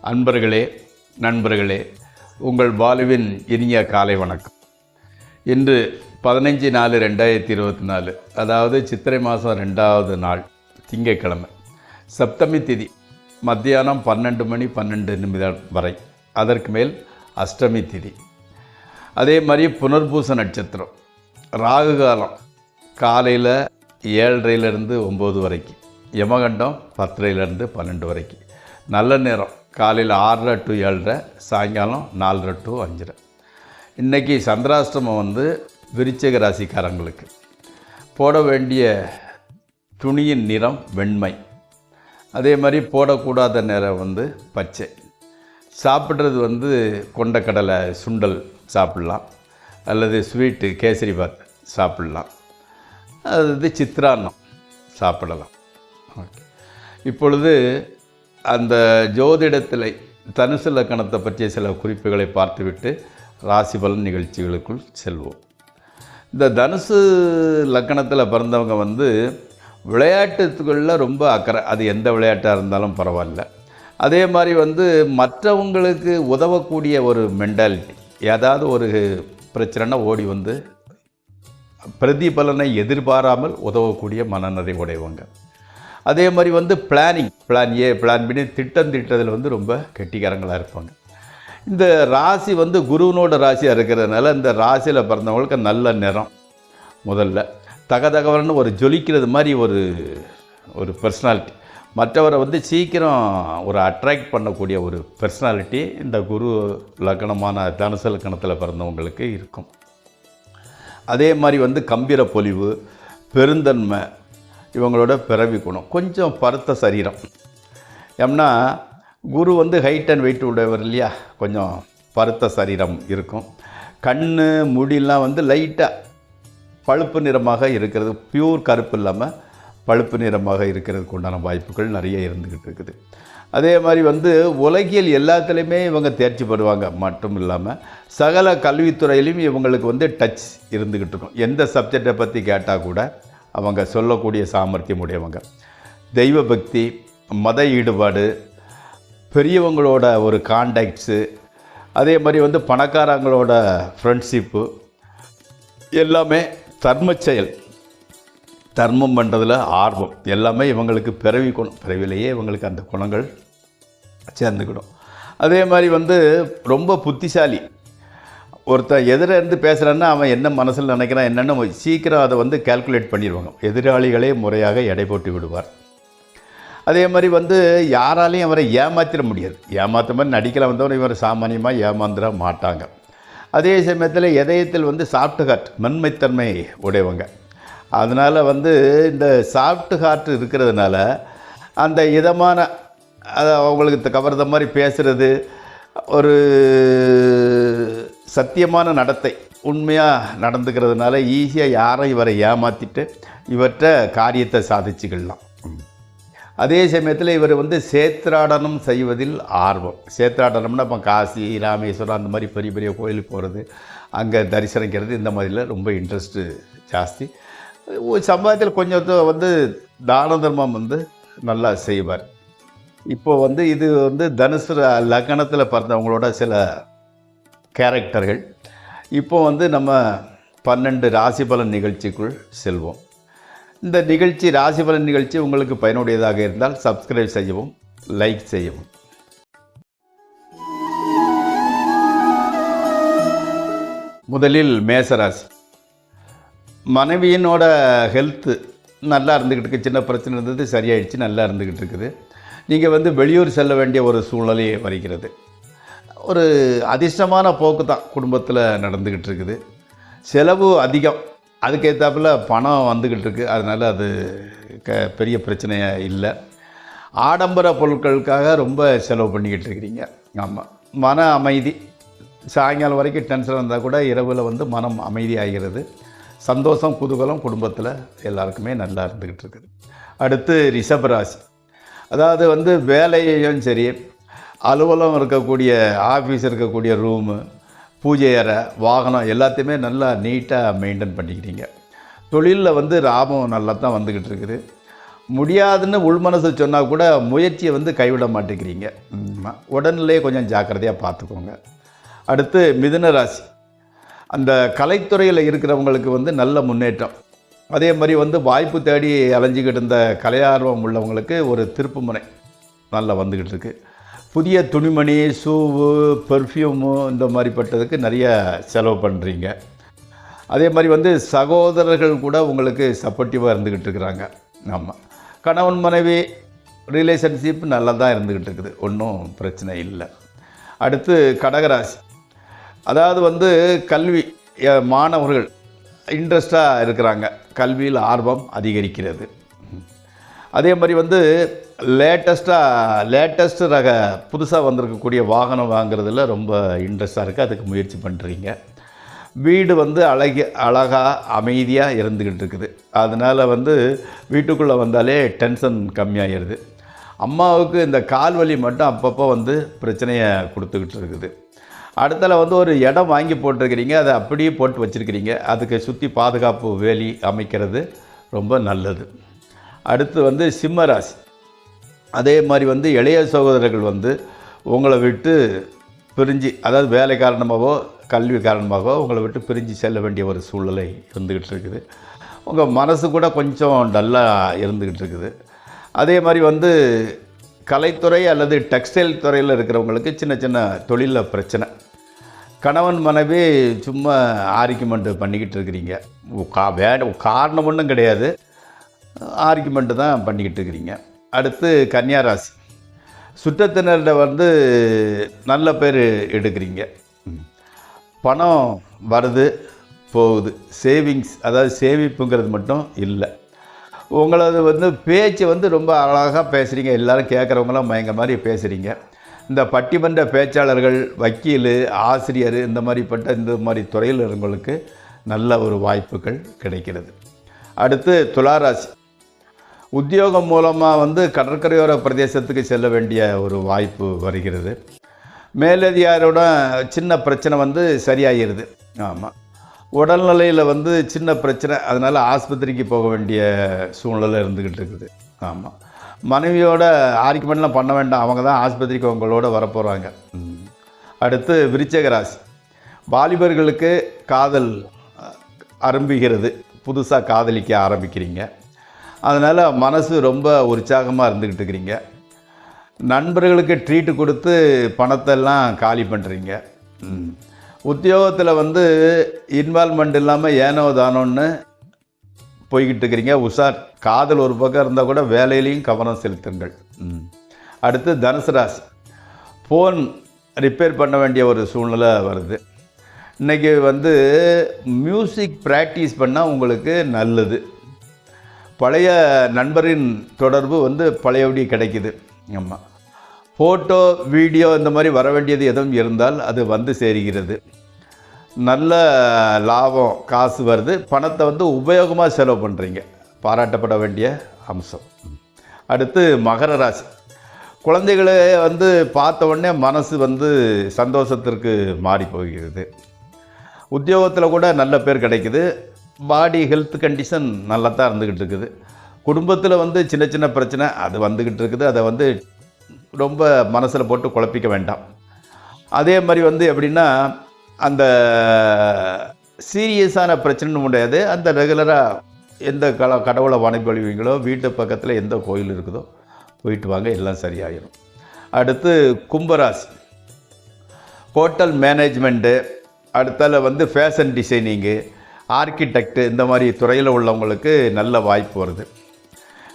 அன்பர்களே, நண்பர்களே, உங்கள் பாலுவின் இனிய காலை வணக்கம். இன்று 15/4/2024, அதாவது சித்திரை மாதம் 2வது நாள், திங்கட்கிழமை, சப்தமி திதி, மத்தியானம் 12:12 வரை. அதற்கு மேல் அஷ்டமி திதி. அதே மாதிரி புனர்பூச நட்சத்திரம். ராகு காலம் காலையில் 7:30 9 வரைக்கும். யமகண்டம் 10:30 12 வரைக்கும். நல்ல நேரம் காலையில் 6:30 to 7:30, சாயங்காலம் 4:30 to 5:30. இன்றைக்கி சந்திராஷ்டமம் விருச்சிக ராசிக்காரங்களுக்கு. போட வேண்டிய துணியின் நிறம் வெண்மை. அதே மாதிரி போடக்கூடாத நிறம் பச்சை. சாப்பிட்றது கொண்டக்கடலை சுண்டல் சாப்பிட்லாம், அல்லது ஸ்வீட்டு கேசரி பாத் சாப்பிட்லாம், அது சித்திரான்னம் சாப்பிடலாம். ஓகே, இப்பொழுது அந்த ஜோதிடத்தில் தனுசு லக்கணத்தை பற்றிய சில குறிப்புகளை பார்த்துவிட்டு ராசி பலன் நிகழ்ச்சிகளுக்குள் செல்வோம். இந்த தனுசு லக்கணத்தில் பிறந்தவங்க விளையாட்டுகளில் ரொம்ப அக்கறை. அது எந்த விளையாட்டாக இருந்தாலும் பரவாயில்ல. அதே மாதிரி மற்றவங்களுக்கு உதவக்கூடிய ஒரு மென்டாலிட்டி. ஏதாவது ஒரு பிரச்சனைனா ஓடி பிரதிபலனை எதிர்பாராமல் உதவக்கூடிய மனநிறை உடையவங்க. அதே மாதிரி பிளான் ஏ பிளான் பி திட்டம் திட்டத்தில் ரொம்ப கெட்டிக்காரங்களாக இருப்பாங்க. இந்த ராசி குருவனோட ராசியாக இருக்கிறதுனால இந்த ராசியில் பிறந்தவங்களுக்கு நல்ல நிறம். முதல்ல தகதகவன்னு ஒரு ஜொலிக்கிறது மாதிரி ஒரு பர்சனாலிட்டி. மற்றவரை சீக்கிரம் ஒரு அட்ராக்ட் பண்ணக்கூடிய ஒரு பர்சனாலிட்டி இந்த குரு லக்கணமான தனுசு லக்கணத்தில் பிறந்தவங்களுக்கு இருக்கும். அதே மாதிரி கம்பீர பொலிவு, பெருந்தன்மை இவங்களோட பிறவி குணம். கொஞ்சம் பருத்த சரீரம். ஏன்னா குரு ஹைட் அண்ட் வெயிட் உடையவர் இல்லையா, கொஞ்சம் பருத்த சரீரம் இருக்கும். கண் முடியெல்லாம் லைட்டாக பழுப்பு நிறமாக இருக்கிறது, பியூர் கருப்பு இல்லாமல் பழுப்பு நிறமாக இருக்கிறதுக்கு உண்டான வாய்ப்புகள் நிறைய இருந்துக்கிட்டு இருக்குது. அதே மாதிரி உலகியல் எல்லாத்துலேயுமே இவங்க தேர்ச்சி பெறுவாங்க. மட்டும் இல்லாமல் சகல கல்வித்துறையிலையும் இவங்களுக்கு டச் இருந்துக்கிட்டு இருக்கும். எந்த சப்ஜெக்டை பற்றி கேட்டால் கூட அவங்க சொல்லக்கூடிய சாமர்த்தியம் உடையவங்க. தெய்வ பக்தி, மத ஈடுபாடு, பெரியவங்களோட ஒரு கான்டாக்ட்ஸு, அதே மாதிரி பணக்காரங்களோட ஃப்ரெண்ட்ஷிப்பு, எல்லாமே தர்ம செயல், தர்மம் பண்ணுறதுல ஆர்வம், எல்லாமே இவங்களுக்கு பிறவி குணம். பிறவிலேயே இவங்களுக்கு அந்த குணங்கள் சேர்ந்துக்கிடும். அதே மாதிரி ரொம்ப புத்திசாலி. ஒருத்தன் எதிரிருந்து பேசுகிறான்னா அவன் என்ன மனசில் நினைக்கிறான் என்னென்னு சீக்கிரம் அதை கேல்குலேட் பண்ணிடுவாங்க. எதிராளிகளே முறையாக எடை போட்டு விடுவார். அதே மாதிரி யாராலையும் அவரை ஏமாற்றிட முடியாது. ஏமாற்ற மாதிரி நடிக்கலாம் வந்தவரை இவர் சாமானியமாக ஏமாந்துட மாட்டாங்க. அதே சமயத்தில் இதயத்தில் சாஃப்ட் ஹார்ட், மென்மைத்தன்மை உடையவங்க. அதனால் இந்த சாஃப்ட் ஹார்ட் இருக்கிறதுனால அந்த இதமான அதை அவங்களுக்கு கவர்ந்த மாதிரி பேசுகிறது, ஒரு சத்தியமான நடத்தை, உண்மையாக நடந்துக்கிறதுனால ஈஸியாக யாரும் இவரை ஏமாற்றிட்டு இவற்றை காரியத்தை சாதிச்சுக்கலாம். அதே சமயத்தில் இவர் சேத்ராடனம் செய்வதில் ஆர்வம். சேத்ராடனம்னா இப்போ காசி, ராமேஸ்வரம் அந்த மாதிரி பெரிய பெரிய கோயிலுக்கு போகிறது, அங்கே தரிசனிக்கிறது, இந்த மாதிரிலாம் ரொம்ப இன்ட்ரெஸ்ட்டு ஜாஸ்தி. சமுதாயத்தில் கொஞ்சம் தான தர்மம் நல்லா செய்வார். இப்போது இது தனுசு லக்னத்தில் பிறந்தவங்களோட சில கேரக்டர்கள். இப்போ நம்ம 12 ராசி பலன் நிகழ்ச்சிக்குள் செல்வோம். இந்த நிகழ்ச்சி ராசி பலன் நிகழ்ச்சி உங்களுக்கு பயனுடையதாக இருந்தால் சப்ஸ்கிரைப் செய்யவும், லைக் செய்யவும். முதலில் மேசராசி. மனைவியினோட ஹெல்த்து நல்லா இருந்துக்கிட்டு இருக்குது. சின்ன பிரச்சனை இருந்தது, சரியாயிடுச்சு, நல்லா இருந்துக்கிட்டு இருக்குது. நீங்கள் வெளியூர் செல்ல வேண்டிய ஒரு சூழ்நிலையே வருகிறது. ஒரு அதிர்ஷ்டமான போக்கு தான் குடும்பத்தில் நடந்துக்கிட்டு இருக்குது. செலவு அதிகம், அதுக்கேற்றாப்புல பணம் வந்துக்கிட்டு இருக்குது. அதனால் அது பெரிய பிரச்சனையாக இல்லை. ஆடம்பர பொருட்களுக்காக ரொம்ப செலவு பண்ணிக்கிட்டு இருக்கிறீங்க. ஆமாம், மன அமைதி. சாயங்காலம் வரைக்கும் டென்ஷன் வந்தால் கூட இரவில் மனம் அமைதி ஆகிறது. சந்தோஷம், குதூகலம் குடும்பத்தில் எல்லாருக்குமே நல்லா இருந்துக்கிட்டு இருக்குது. அடுத்து ரிஷபராசி. அதாவது வேலையும் சரி, அலுவலகம் இருக்கக்கூடிய ஆஃபீஸ் இருக்கக்கூடிய ரூமு, பூஜை அறை, வாகனம் எல்லாத்தையுமே நல்லா நீட்டாக மெயின்டைன் பண்ணிக்கிறீங்க. தொழிலில் லாபம் நல்லா தான் வந்துக்கிட்டு இருக்குது. முடியாதுன்னு உள்மனசு சொன்னால் கூட முயற்சியை வந்து கைவிட மாட்டேங்கிறீங்க. உடல்நிலையை கொஞ்சம் ஜாக்கிரதையாக பார்த்துக்கோங்க. அடுத்து மிதுன ராசி. அந்த கலைத்துறையில் இருக்கிறவங்களுக்கு வந்து நல்ல முன்னேற்றம். அதே மாதிரி வந்து வாய்ப்பு தேடி அலைஞ்சிக்கிட்டு இருந்த கலையார்வம் உள்ளவங்களுக்கு ஒரு திருப்புமுனை நல்லா வந்துக்கிட்டு இருக்கு. புதிய துணிமணி, ஷூவு, பெர்ஃப்யூமு இந்த மாதிரிப்பட்டதுக்கு நிறைய செலவு பண்ணுறீங்க. அதே மாதிரி வந்து சகோதரர்கள் கூட உங்களுக்கு சப்போர்ட்டிவாக இருந்துக்கிட்டு இருக்கிறாங்க. ஆமாம், கணவன் மனைவி ரிலேஷன்ஷிப் நல்லா தான் இருந்துக்கிட்டு இருக்குது, ஒன்றும் பிரச்சனை இல்லை. அடுத்து கடகராசி. அதாவது வந்து கல்வி மாணவர்கள் இன்ட்ரெஸ்டாக இருக்கிறாங்க, கல்வியில் ஆர்வம் அதிகரிக்கிறது. அதே மாதிரி வந்து லேட்டஸ்ட் ரக புதுசாக வந்திருக்கக்கூடிய வாகனம் வாங்குறதுல ரொம்ப இன்ட்ரெஸ்டாக இருக்குது, அதுக்கு முயற்சி பண்ணுறீங்க. வீடு வந்து அழகாக அமைதியாக இருந்துக்கிட்டு இருக்குது. அதனால் வந்து வீட்டுக்குள்ளே வந்தாலே டென்ஷன் கம்மியாகிடுது. அம்மாவுக்கு இந்த கால் வலி மட்டும் அப்பப்போ வந்து பிரச்சனையை கொடுத்துக்கிட்டு இருக்குது. அடுத்தால வந்து ஒரு இடம் வாங்கி போட்டிருக்கிறீங்க, அதை அப்படியே போட்டு வச்சுருக்கிறீங்க. அதுக்கு சுற்றி பாதுகாப்பு வேலி அமைக்கிறது ரொம்ப நல்லது. அடுத்து வந்து சிம்மராசி. அதே மாதிரி வந்து இளைய சகோதரர்கள் வந்து உங்களை விட்டு பிரிஞ்சு, அதாவது வேலை காரணமாகவோ கல்வி காரணமாகவோ உங்களை விட்டு பிரிஞ்சு செல்ல வேண்டிய ஒரு சூழ்நிலை இருந்துக்கிட்டு இருக்குது. உங்கள் மனசு கூட கொஞ்சம் டல்லாக இருந்துக்கிட்டு இருக்குது. அதே மாதிரி வந்து கலைத்துறை அல்லது டெக்ஸ்டைல் துறையில் இருக்கிறவங்களுக்கு சின்ன சின்ன தொழிலில் பிரச்சனை. கணவன் மனைவி சும்மா ஆர்கியூமெண்ட்டு பண்ணிக்கிட்டு இருக்கிறீங்க. காரணம் ஒன்றும் கிடையாது, ஆர்கியூமெண்ட்டு தான் பண்ணிக்கிட்டு இருக்கிறீங்க. அடுத்து கன்னியாராசி. சுற்றத்தினர்கிட்ட வந்து நல்ல பேர் எடுக்கிறீங்க. பணம் வருது போகுது, சேவிங்ஸ் அதாவது சேமிப்புங்கிறது மட்டும் இல்லை. உங்களது வந்து பேச்சு வந்து ரொம்ப அழகாக பேசுகிறீங்க, எல்லோரும் கேட்குறவங்களாம் மயங்க மாதிரி பேசுகிறீங்க. இந்த பட்டிமன்ற பேச்சாளர்கள், வக்கீல், ஆசிரியர் இந்த மாதிரி துறையில் இருந்தவங்களுக்கு நல்ல ஒரு வாய்ப்புகள் கிடைக்கிறது. அடுத்து துளாராசி. உத்தியோகம் மூலமாக வந்து கடற்கரையோர பிரதேசத்துக்கு செல்ல வேண்டிய ஒரு வாய்ப்பு வருகிறது. மேலதிகாரியோட சின்ன பிரச்சனை வந்து சரியாகிடுது. ஆமாம், உடல்நிலையில் வந்து சின்ன பிரச்சனை, அதனால் ஆஸ்பத்திரிக்கு போக வேண்டிய சூழ்நிலை இருந்துக்கிட்டு இருக்குது. ஆமாம், மனைவியோட ஆர்கியூமெண்ட்லாம் பண்ண வேண்டாம், அவங்க தான் ஆஸ்பத்திரிக்கு உங்களோட வரப்போகிறாங்க. அடுத்து விருச்சிக ராசி. வாலிபர்களுக்கு காதல் ஆரம்பிக்கிறது, புதுசாக காதலிக்க ஆரம்பிக்கிறீங்க. அதனால் மனசு ரொம்ப உற்சாகமாக இருந்துக்கிட்டு இருக்கிறீங்க. நண்பர்களுக்கு ட்ரீட்டு கொடுத்து பணத்தெல்லாம் காலி பண்ணுறீங்க. உத்தியோகத்தில் வந்து இன்வால்மெண்ட் இல்லாமல் ஏனோ தானோன்னு போய்கிட்டு இருக்கிறீங்க. உஷார், காதல் ஒரு பக்கம் இருந்தால் கூட வேலையிலையும் கவனம் செலுத்துங்கள். அடுத்து தனுசு ராசி. ஃபோன் ரிப்பேர் பண்ண வேண்டிய ஒரு சூழ்நிலை வருது. இன்றைக்கி வந்து மியூசிக் ப்ராக்டிஸ் பண்ணால் உங்களுக்கு நல்லது. பழைய நண்பரின் தொடர்பு வந்து பழையபடி கிடைக்குது. ஆமாம், ஃபோட்டோ வீடியோ இந்த மாதிரி வர வேண்டியது எதுவும் இருந்தால் அது வந்து சேருகிறது. நல்ல லாபம், காசு வருது. பணத்தை வந்து உபயோகமாக செலவு பண்ணுறீங்க, பாராட்டப்பட வேண்டிய அம்சம். அடுத்து மகர ராசி. குழந்தைகளை வந்து பார்த்த உடனே மனசு வந்து சந்தோஷத்திற்கு மாறி போகிறது. உத்தியோகத்தில் கூட நல்ல பேர் கிடைக்குது. பாடி ஹெல்த் கண்டிஷன் நல்லா தான் இருந்துக்கிட்டு இருக்குது. குடும்பத்தில் வந்து சின்ன சின்ன பிரச்சனை அது வந்துக்கிட்டு இருக்குது. அதை வந்து ரொம்ப மனசில் போட்டு குழப்பிக்க வேண்டாம். அதே மாதிரி வந்து எப்படின்னா, அந்த சீரியஸான பிரச்சனைன்னு முடியாது. அந்த ரெகுலராக எந்த கடவுளை வழிபடுவீங்களோ, வீட்டு பக்கத்தில் எந்த கோயில் இருக்குதோ போயிட்டு வாங்க, எல்லாம் சரியாயிடும். அடுத்து கும்பராசி. ஹோட்டல் மேனேஜ்மெண்ட்டு, அடுத்தால வந்து ஃபேஷன் டிசைனிங்கு, ஆர்கிடெக்டு இந்த மாதிரி துறையில் உள்ளவங்களுக்கு நல்ல வாய்ப்பு வருது.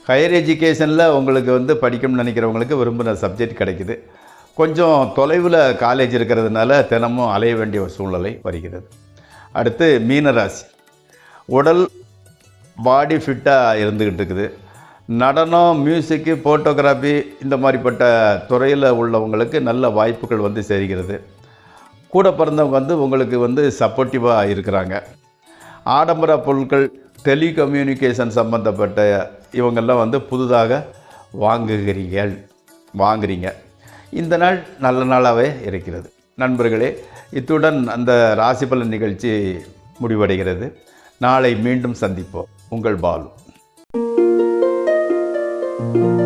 ஹையர் எஜுகேஷனில் உங்களுக்கு வந்து படிக்கணும்னு நினைக்கிறவங்களுக்கு விரும்பின சப்ஜெக்ட் கிடைக்குது. கொஞ்சம் தொலைவில் காலேஜ் இருக்கிறதுனால தினமும் அலைய வேண்டிய ஒரு சூழ்நிலை வருகிறது. அடுத்து மீனராசி. உடல் பாடி ஃபிட்டாக இருந்துக்கிட்டு இருக்குது. நடனம், மியூசிக்கு, ஃபோட்டோகிராஃபி இந்த மாதிரிப்பட்ட துறையில் உள்ளவங்களுக்கு நல்ல வாய்ப்புகள் வந்து சேர்கிறது. கூட பிறந்தவங்க வந்து உங்களுக்கு வந்து சப்போர்ட்டிவாக இருக்கிறாங்க. ஆடம்பர பொருட்கள், டெலிகம்யூனிகேஷன் சம்பந்தப்பட்ட இவங்கெல்லாம் வந்து புதுதாக வாங்குறீங்க. இந்த நாள் நல்ல நாளாகவே இருக்கிறது. நண்பர்களே, இத்துடன் அந்த ராசி பலன் நிகழ்ச்சி முடிவடைகிறது. நாளை மீண்டும் சந்திப்போம். உங்கள் பாலு. நன்றி.